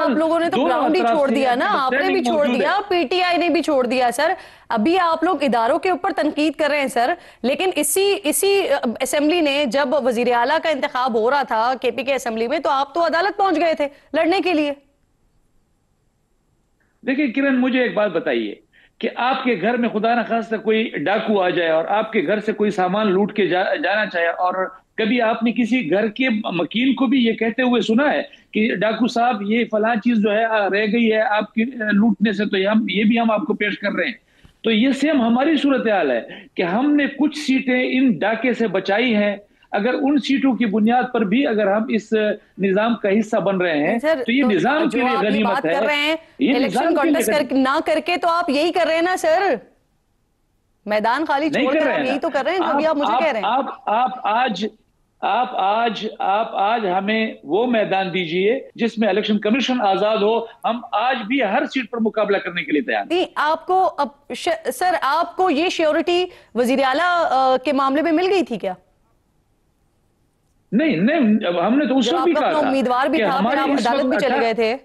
आप लोगों ने तो ग्राउंड ही छोड़ दिया ना, आपने भी छोड़ दिया, पीटीआई ने भी छोड़ दिया सर। अभी आप लोग इदारों के ऊपर तनकीद कर रहे हैं सर, लेकिन इसी असेंबली ने जब वजीर आला का इंतखाब हो रहा था केपी के असेंबली में, तो आप तो अदालत पहुंच गए थे लड़ने के लिए। देखिए किरण, मुझे एक बात बताइए कि आपके घर में खुदा न खास्ता कोई डाकू आ जाए और आपके घर से कोई सामान लूट के जाना चाहे, और कभी आपने किसी घर के वकील को भी ये कहते हुए सुना है कि डाकू साहब ये फलां चीज जो है रह गई है आपकी लूटने से, तो ये भी हम आपको पेश कर रहे हैं। तो ये सेम हमारी सूरत हाल है कि हमने कुछ सीटें इन डाके से बचाई हैं। अगर उन सीटों की बुनियाद पर भी अगर हम इस निजाम का हिस्सा बन रहे हैं तो ये निजाम के लिए गनीमत है। कर रहे हैं इलेक्शन कॉन्टेस्ट ना करके, तो आप यही कर रहे हैं ना सर, मैदान खाली छोड़कर आप यही तो कर रहे हैं जो भी आप मुझे कह रहे हैं। आप आज हमें वो मैदान दीजिए जिसमें इलेक्शन कमीशन आजाद हो, हम आज भी हर सीट पर मुकाबला करने के लिए तैयार हैं। आपको सर, आपको ये श्योरिटी वजीर आला के मामले में मिल गई थी क्या? नहीं, हमने तो उस वक्त भी कहा था, उम्मीदवार भी था, फिर आप अदालत भी चले गए थे।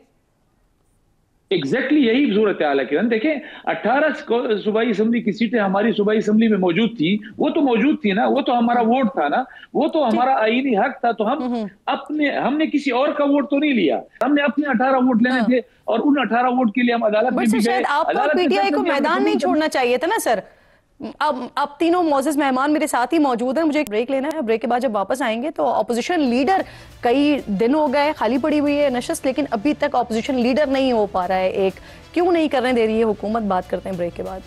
एग्जैक्टली यही सूरत हाल है किरण। देखें, 18 सूबाई असेंबली की सीटें हमारी सूबाई असेंबली में मौजूद थी, वो तो मौजूद थी ना, वो तो हमारा वोट था ना, वो तो हमारा आईनी हक था। तो हमने किसी और का वोट तो नहीं लिया, हमने अपने 18 वोट लेने थे और उन 18 वोट के लिए हम अदालत में भी गए। आपको पीटीआई को मैदान नहीं छोड़ना चाहिए था ना सर। अब तीनों मौजूद मेहमान मेरे साथ ही मौजूद हैं, मुझे एक ब्रेक लेना है। ब्रेक के बाद जब वापस आएंगे तो ऑपोजिशन लीडर, कई दिन हो गए खाली पड़ी हुई है नशस्त, लेकिन अभी तक ऑपोजिशन लीडर नहीं हो पा रहा है एक, क्यों नहीं करने दे रही है हुकूमत, बात करते हैं ब्रेक के बाद।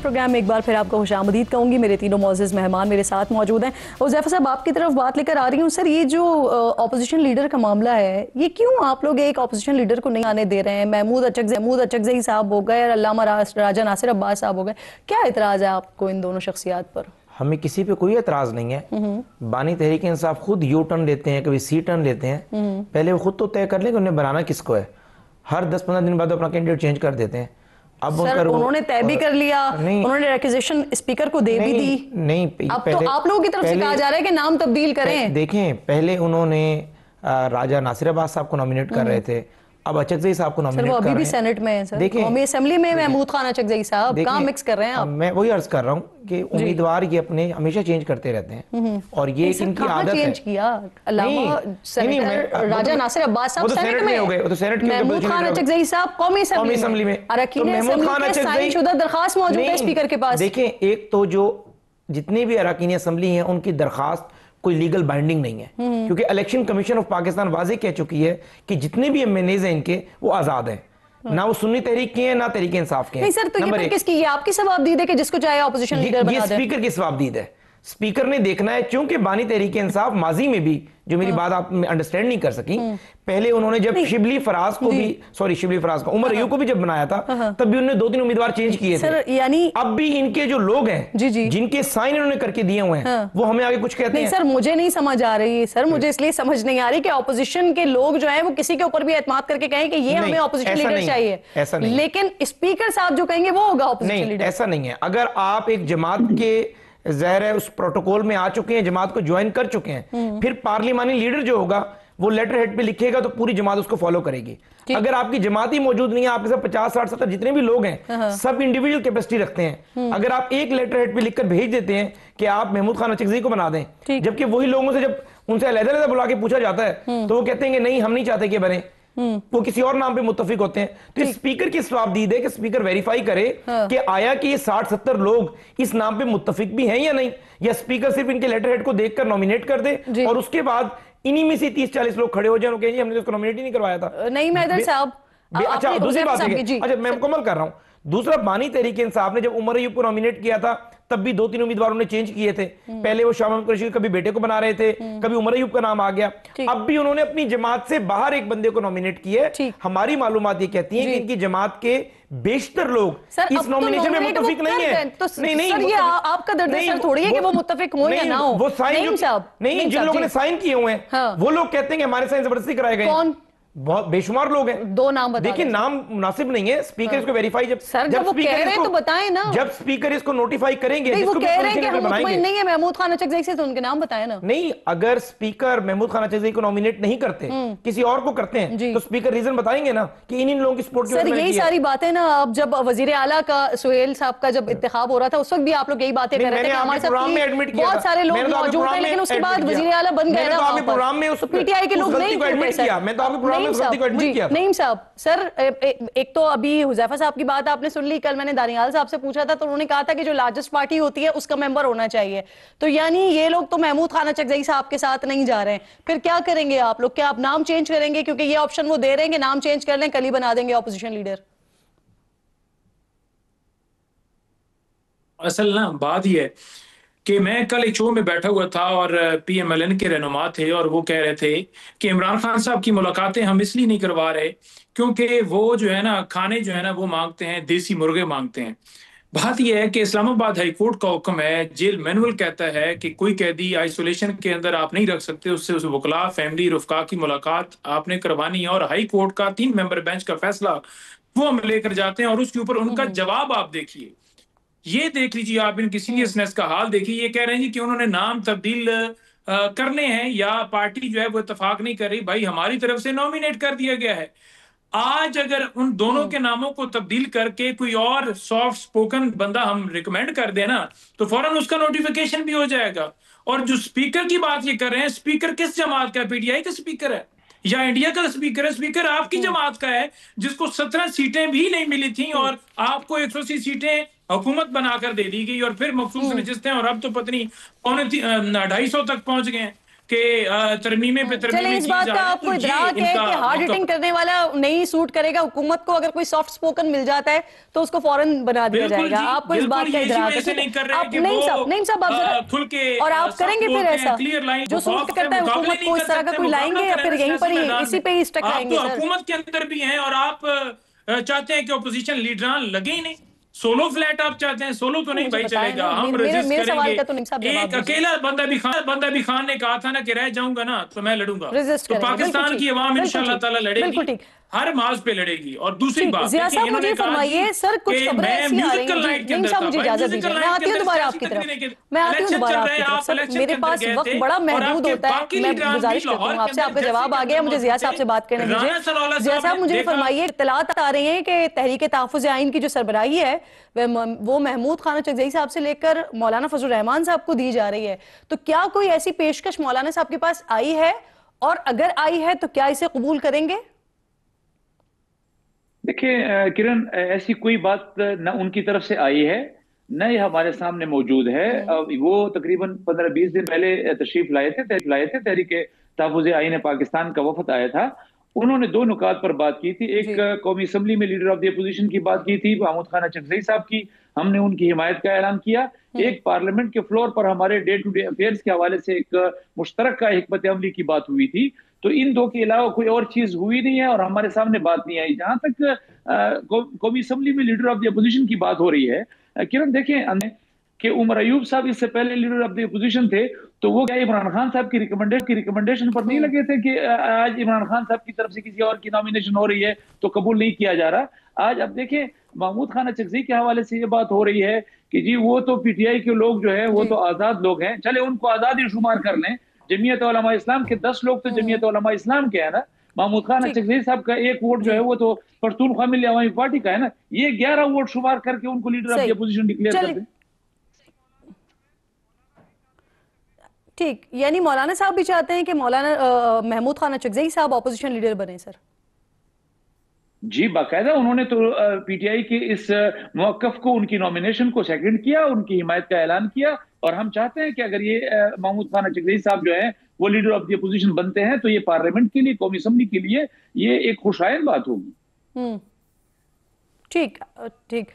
प्रोग्राम में एक बार फिर आपको खुशामदीद कहूंगी। मेरे तीनों मौजूद मेहमान मेरे साथ मौजूद हैं। उज़ैफा साहब, आपकी तरफ बात लेकर आ रही हूँ। सर, ये जो ऑपोजिशन लीडर का मामला है, ये क्यों आप लोग एक ऑपोजिशन लीडर को नहीं आने दे रहे हैं? महमूद अचकज़ई साहब हो गए और अल्लामा राजा नासिर अब्बास साहब हो गए, क्या एतराज़ है आपको इन दोनों शख्सियात पर? हमें किसी पे कोई एतराज़ नहीं है। बानी तहरीक इंसाफ खुद यू टर्न लेते हैं, कभी सी टर्न लेते हैं। पहले वो खुद तो तय कर लें कि उन्हें बनाना किसको है। हर 10-15 दिन बाद अपना कैंडिडेट चेंज कर देते हैं। अब सर, उन्होंने तय भी कर लिया, उन्होंने रिक्वेजिशन स्पीकर को दे भी दी। नहीं, अब तो आप लोगों की तरफ से कहा जा रहा है कि नाम तब्दील करें। देखें, पहले उन्होंने राजा नासिर अब्बास साहब को नॉमिनेट कर रहे थे, अब अचकज़ई साहब को नॉमिनेट कर रहे हैं। अभी भी सेनेट में है सर, देखिए कौमी असेंबली में महमूद खान अचकज़ई साहब, कहां मिक्स कर रहे हैं आप? मैं वही अर्ज कर रहा हूं कि उम्मीदवार ये अपने हमेशा चेंज करते रहते हैं और ये इनकी आदत है। चेंज किया अल्लामा सेनेटर राजा नासिर अब्बास साहब सेनेट में हो गए, वो तो सेनेट के महमूद खान अचकज़ई साहब कौमी असेंबली में, अरकान असेंबली के साइन शुदा दरखास्त मौजूद है स्पीकर के पास। देखें, एक तो जो जितनी भी अरकान असेंबली हैं उनकी दरखास्त कोई लीगल बाइंडिंग नहीं है, क्योंकि इलेक्शन कमीशन ऑफ पाकिस्तान वाजे कह चुकी है कि जितने भी एमएनएज हैं इनके, वो आजाद हैं, ना वो सुन्नी तहरीक के हैं ना तहरीक इंसाफ के हैं। नहीं सर, तो ये किसकी, ये आपकी सवाबदीद है कि जिसको चाहे ऑपोजिशन लीडर बना दे? स्पीकर की सवाबदीद है। स्पीकर ने देखना है, क्योंकि बानी तहरीक इंसाफ माजी में भी, जो मेरी बात आप अंडरस्टैंड नहीं कर सकी, पहले उन्होंने जब शिबली फराज को भी, शिबली फराज को, उमर अयूब को भी जब बनाया था, तब भी उन्होंने 2-3 उम्मीदवार चेंज किए थे। यानी अब भी इनके जो लोग हैं, जिनके साइन इन्होंने करके दिए हुए हैं, वो हमें आगे कुछ कहते हैं। सर, मुझे नहीं समझ आ रही है सर, मुझे इसलिए समझ नहीं आ रही कि ऑपोजिशन के लोग जो है वो किसी के ऊपर भी एतमाद करके कहें कि ये हमें ऑपोजिशन लीडर चाहिए, ऐसा नहीं। लेकिन स्पीकर साहब जो कहेंगे वो होगा ऑपोजिशन लीडर। ऐसा नहीं है। अगर आप एक जमात के ज़ाहिर है उस प्रोटोकॉल में आ चुके हैं, जमात को ज्वाइन कर चुके हैं, फिर पार्लिमानी लीडर जो होगा वो लेटर हेड पे लिखेगा तो पूरी जमात उसको फॉलो करेगी। अगर आपकी जमात ही मौजूद नहीं है, आपके साथ 50, 60, 70 जितने भी लोग हैं, सब इंडिविजुअल कैपेसिटी रखते हैं, अगर आप एक लेटर हेड पे लिखकर भेज देते हैं कि आप महमूद खान अचकज़ई को बना दें, जबकि वही लोगों से जब उनसे अलग-अलग बुला के पूछा जाता है तो वो कहते हैं कि नहीं, हम नहीं चाहते कि बने, वो किसी और नाम पे मुत्तफिक होते हैं। तो स्पीकर की सवाबदीद है कि स्पीकर वेरीफाई करे कि आया कि ये 60-70 लोग इस नाम पे मुत्तफिक भी हैं या नहीं, या स्पीकर सिर्फ इनके लेटर हेड को देखकर नॉमिनेट कर दे और उसके बाद इन्हीं में से 30-40 लोग खड़े हो जाए और कहें हमने तो उसको नॉमिनेट ही नहीं करवाया था। नहीं मैदर साहब, अच्छा, दूसरी बात है, अच्छा मैं मुकम्मल कर रहा हूं। दूसरा, बानी तहरीक इंसाफ ने जब उमर अयूब को नॉमिनेट किया था, तब भी 2-3 उम्मीदवारों ने चेंज किए थे। पहले वो शाह महमूद कुरैशी कभी बेटे को बना रहे थे, कभी उमर अयूब का नाम आ गया, अब भी उन्होंने अपनी जमात से बाहर एक बंदे को नॉमिनेट किया है। हमारी मालूमात ये कहती है कि इनकी जमात के बेशतर लोग इस नॉमिनेशन में मुत्तफिक नहीं है। नहीं, सर, ये आपका दर्द सर थोड़ी है कि वो मुत्तफिक हो या ना हो। वो साइन नहीं, जिन लोगों ने साइन किए हुए हैं वो लोग कहते हैं कि हमारे साइन जबरदस्ती कराए गए। बहुत बेशुमार लोग हैं। दो नाम बता देखिए, दें। नाम मुनासिब नहीं है, स्पीकर इसको वेरीफाई सर, जब वो कह रहे हैं तो बताएं ना। जब स्पीकर इसको नोटिफाई करेंगे, नहीं, वो जिसको भी कह रहे हैं कि opposition हम leader मुतमईन नहीं है महमूद खान अचकज़ई से, तो उनके नाम बताएं ना। नहीं, अगर स्पीकर महमूद खान अचकज़ई को नॉमिनेट नहीं करते, किसी और को करते हैं, तो स्पीकर रीजन बताएंगे ना कि इन लोगों की सपोर्ट की सर वजह से यही मैंने सारी बातें ना, अब जब वजीर आला का सुहेल साहब का जब इंतखाब हो रहा था, उस वक्त भी आप लोग यही बातें कर रहे थे कि हमारे साथ बहुत सारे लोग मौजूद हैं, लेकिन उसके बाद वजीर आला बन गए ना, प्रोग्राम में उस पीटीआई के लोग नहीं एडमिट किया। मैं तो आपके प्रोग्राम में उस गलती को एडमिट किया। नईम साहब, सर एक तो अभी हुज़ैफा साहब की बात आपने सुन ली, कल मैंने दानियाल साहब से पूछा था तो उन्होंने कहा था कि जो लार्जेस्ट पार्टी होती है उसका मेंबर होना चाहिए। तो यानी ये लोग तो महमूद खान अचकज़ई साहब के साथ नहीं जा रहे हैं, फिर क्या करेंगे आप लोग? क्या आप नाम चेंज करेंगे? क्योंकि ये ऑप्शन वो दे रहे हैं कि नाम चेंज कर लें, कल ही बना देंगे ऑपोजिशन लीडर। असल ना बात ही है कि मैं कल एक शो में बैठा हुआ था और PMLN के रहनुमा थे और वो कह रहे थे कि इमरान खान साहब की मुलाकातें हम इसलिए नहीं करवा रहे क्योंकि वो जो है ना खाने जो है ना वो मांगते हैं, देसी मुर्गे मांगते हैं। बात यह है कि इस्लामाबाद हाई कोर्ट का हुक्म है, जेल मैनुअल कहता है कि कोई कैदी आइसोलेशन के अंदर आप नहीं रख सकते, उससे उस वकला फैमिली रुफका की मुलाकात आपने करवानी है। और हाई कोर्ट का 3 मेंबर बेंच का फैसला वो हम लेकर जाते हैं और उसके ऊपर उनका जवाब आप देखिए, ये देख लीजिए, आप इनकी सीरियसनेस का हाल देखिए। ये कह रहे हैं जी कि उन्होंने नाम तब्दील करने हैं या पार्टी जो है वो इत्तेफाक नहीं कर रही। भाई हमारी तरफ से नॉमिनेट कर दिया गया है। आज अगर उन दोनों के नामों को तब्दील करके कोई और सॉफ्ट स्पोकन बंदा हम रिकमेंड कर देना तो फौरन उसका नोटिफिकेशन भी हो जाएगा। और जो स्पीकर की बात ये कर रहे हैं, स्पीकर किस जमात का? PTI का स्पीकर है या इंडिया का स्पीकर है? स्पीकर आपकी जमात का है जिसको 17 सीटें भी नहीं मिली थी और आपको 180 सीटें हुकूमत बनाकर दे दी गई और फिर मखसूस नशिस्तें और अब तो पत्नी 250 तक पहुंच गए कि तरमीमे पे तरमीमे। चलिए, इस बात का आपको इदराक है कि हार्ड हिटिंग करने वाला नहीं सूट करेगा हुकूमत को, अगर कोई सॉफ्ट स्पोकन मिल जाता है तो उसको फौरन बना दिया जाएगा। आपको इस बात का इदराक है? नहीं साहब, आप खुल के और आप करेंगे फिर ऐसा जो सूट करता है हुकूमत को, इस तरह का कोई लाएंगे या फिर यहीं पर ही इसी पे ही स्टक रहेंगे? हुकूमत के अंदर भी हैं और आप चाहते हैं कि ओपोजिशन लीडरान लगे ही नहीं। सोलो फ्लैट आप चाहते हैं? सोलो तो नहीं भाई चलेगा, हम रेजिस्ट करेंगे। एक अकेला बंदा भी खान ने कहा था ना कि रह जाऊंगा ना तो मैं लड़ूंगा, तो पाकिस्तान की आवाम इंशाल्लाह ताला लड़ेगी, हर माज पे लड़ेगी। और दूसरी बात, जिया साहब मुझे फरमाइए, सर कुछ खबरें ऐसी आ रही हैं, नहीं साहब मुझे इजाजत दीजिए, मैं आती हूं दोबारा आपकी तरफ, मैं आती हूं दोबारा आपकी तरफ। सर मेरे पास वक्त बड़ा महदूद होता है, मैं गुजारिश करता हूं आपसे, आपका जवाब आ गया, मुझे जिया साहब से बात करने दीजिए। जिया साहब मुझे फरमाइए, इत्तलात आ रही हैं कि तहरीक तहफ़्फ़ुज़ आइन की जो सरबराही है वो महमूद खान अचकज़ई साहब से लेकर मौलाना फजल रहमान साहब को दी जा रही है, तो क्या कोई ऐसी पेशकश मौलाना साहब के पास आई है, और अगर आई है तो क्या इसे कबूल करेंगे? देखिए किरण, ऐसी कोई बात न उनकी तरफ से आई है न ये हमारे सामने मौजूद है। वो तकरीबन 15-20 दिन पहले तशरीफ लाए थे तहरीक तहफ़्फ़ुज़ आइन पाकिस्तान का वफद आया था। उन्होंने 2 नुकात पर बात की थी। एक कौमी असम्बली में लीडर ऑफ द अपोजिशन की बात की थी, महमूद खान अचकज़ई साहब की, हमने उनकी हिमायत का ऐलान किया। एक पार्लियामेंट के फ्लोर पर हमारे डे टू डे अफेयर्स के हवाले से एक मुश्तरका हिकमत अमली की बात हुई थी। तो इन 2 के अलावा कोई और चीज हुई नहीं है और हमारे सामने बात नहीं आई। जहां तक कौमी असम्बली में लीडर ऑफ द अपोजिशन की बात हो रही है, किरण देखें कि उमर अयूब साहब इससे पहले लीडर ऑफ द अपोजिशन थे, तो वो क्या इमरान खान साहब की रिकमेंडेशन पर नहीं लगे थे कि आज इमरान खान साहब की तरफ से किसी और की नॉमिनेशन हो रही है तो कबूल नहीं किया जा रहा। आज अब देखें, महमूद खान अचकज़ई के हवाले से ये बात हो रही है कि जी वो तो PTI के लोग जो है वो तो आजाद लोग हैं, चले उनको आजाद ही शुमार कर लें। जमीयत उलमा इस्लाम के 10 लोग तो जमीयत उलमा इस्लाम के है ना। महमूद खान अचकज़ई साहब का 1 वोट जो है वो तो पख्तूनख्वा मिल्ली अवामी पार्टी का है ना। ये 11 वोट शुमार करके उनको leader of the opposition declare कर दें। ठीक, यानी मौलाना साहब भी चाहते हैं कि मौलाना महमूद खान अचकज़ई साहब ऑपोजिशन लीडर बने? सर जी, बाकायदा उन्होंने तो PTI के इस मौक़िफ़ को, उनकी नॉमिनेशन को सेकंड किया, उनकी हिमायत का ऐलान किया। और हम चाहते हैं कि अगर ये महमूद खान अचकज़ई साहब जो है वो लीडर ऑफ द अपोजिशन बनते हैं तो ये पार्लियामेंट के लिए, कौमी असम्बली के लिए ये एक खुशायन बात होगी। ठीक ठीक।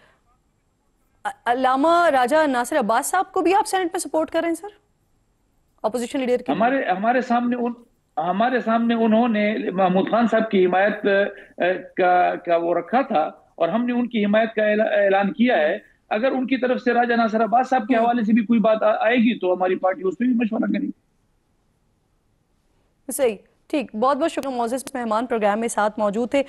अल्लामा राजा नासिर अब्बास साहब को भी आप सेनेट में सपोर्ट कर रहे हैं सर, ऑपोजिशन लीडर के? हमारे सामने उन्होंने महमूद खान साहब की हिमायत का वो रखा था और हमने उनकी हिमायत का ऐलान किया है। अगर उनकी तरफ से राजा नासिर अब्बास साहब के हवाले से भी कोई बात आएगी तो हमारी पार्टी उस पर भी मशवरा करेगी। सही, ठीक, बहुत बहुत शुक्रिया। मोअज़्ज़ज़ मेहमान प्रोग्राम में साथ मौजूद थे।